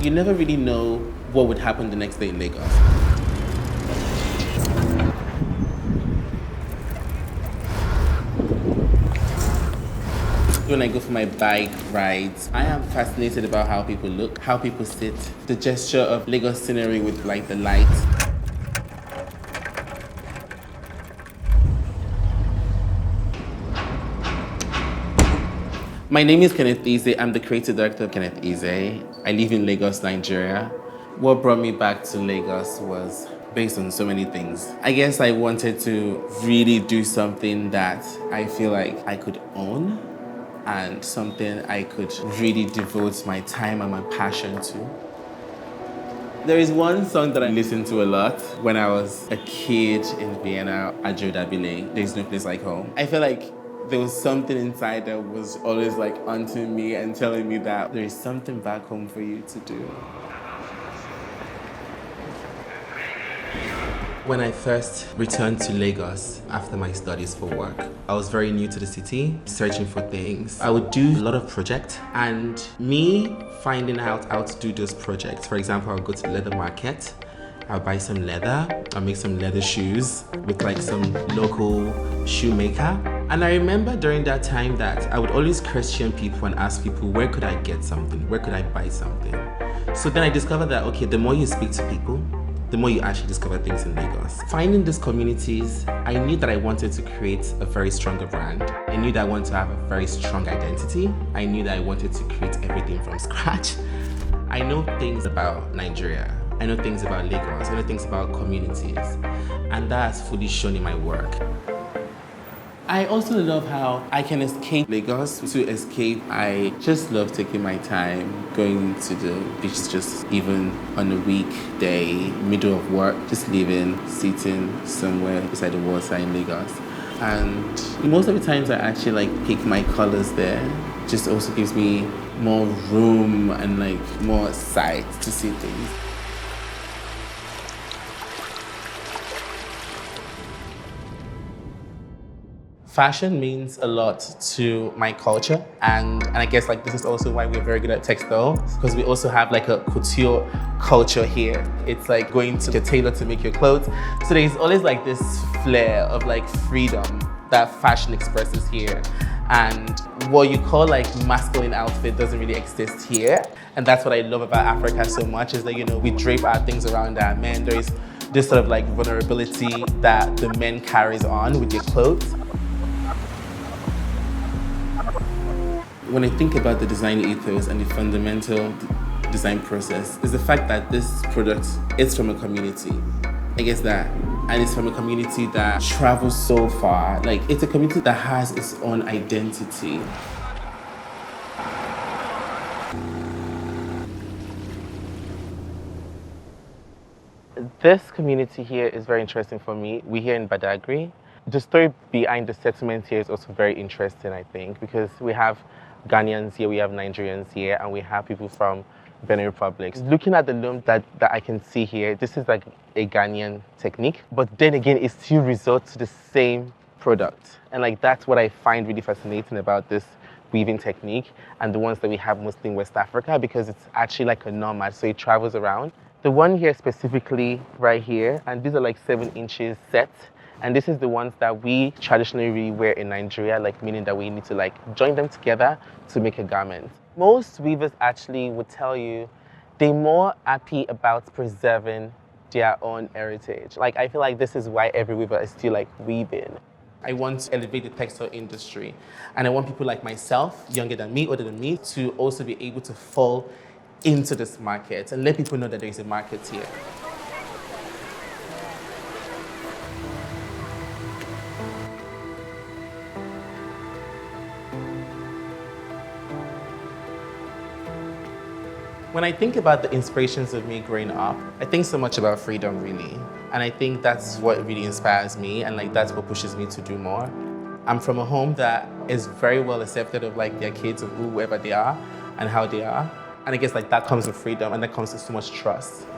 You never really know what would happen the next day in Lagos. When I go for my bike rides, I am fascinated about how people look, how people sit, the gesture of Lagos scenery with like the lights. My name is Kenneth Ize. I'm the creative director of Kenneth Ize. I live in Lagos, Nigeria. What brought me back to Lagos was based on so many things. I guess I wanted to really do something that I feel like I could own and something I could really devote my time and my passion to. There is one song that I listened to a lot when I was a kid in Vienna, Ajo Dabile, There's No Place Like Home. I feel like there was something inside that was always like onto me and telling me that there is something back home for you to do. When I first returned to Lagos after my studies for work, I was very new to the city, searching for things. I would do a lot of projects, and me finding out how to do those projects. For example, I would go to the leather market, I'll buy some leather, I'll make some leather shoes with like some local shoemaker. And I remember during that time that I would always question people and ask people, where could I get something? Where could I buy something? So then I discovered that, okay, the more you speak to people, the more you actually discover things in Lagos. Finding these communities, I knew that I wanted to create a very stronger brand. I knew that I wanted to have a very strong identity. I knew that I wanted to create everything from scratch. I know things about Nigeria. I know things about Lagos. I know things about communities. And that's fully shown in my work. I also love how I can escape Lagos. To escape, I just love taking my time, going to the beach, just even on a weekday, middle of work, just leaving, sitting somewhere beside the water in Lagos. And most of the times I actually like pick my colors there. Just also gives me more room and like more sight to see things. Fashion means a lot to my culture, and I guess like this is also why we're very good at textiles, because we also have like a couture culture here. It's like going to a tailor to make your clothes. So there's always like this flair of like freedom that fashion expresses here. And what you call like masculine outfit doesn't really exist here. And that's what I love about Africa so much, is that, you know, we drape our things around our men. There is this sort of like vulnerability that the men carries on with their clothes. When I think about the design ethos and the fundamental design process, is the fact that this product is from a community. I guess that, and it's from a community that travels so far. Like, it's a community that has its own identity. This community here is very interesting for me. We're here in Badagry. The story behind the settlement here is also very interesting, I think, because we have Ghanaians here, we have Nigerians here, and we have people from Benin Republic. Looking at the loom that I can see here, this is like a Ghanaian technique, but then again, it still results to the same product. And like that's what I find really fascinating about this weaving technique and the ones that we have mostly in West Africa, because it's actually like a nomad, so it travels around. The one here specifically right here, and these are like 7 inches set. And this is the ones that we traditionally really wear in Nigeria, like meaning that we need to like join them together to make a garment. Most weavers actually would tell you they're more happy about preserving their own heritage. Like, I feel like this is why every weaver is still like weaving. I want to elevate the textile industry. And I want people like myself, younger than me, older than me, to also be able to fall into this market and let people know that there is a market here. When I think about the inspirations of me growing up, I think so much about freedom, really. And I think that's what really inspires me, and like that's what pushes me to do more. I'm from a home that is very well accepted of like their kids, of whoever they are and how they are. And I guess like that comes with freedom, and that comes with so much trust.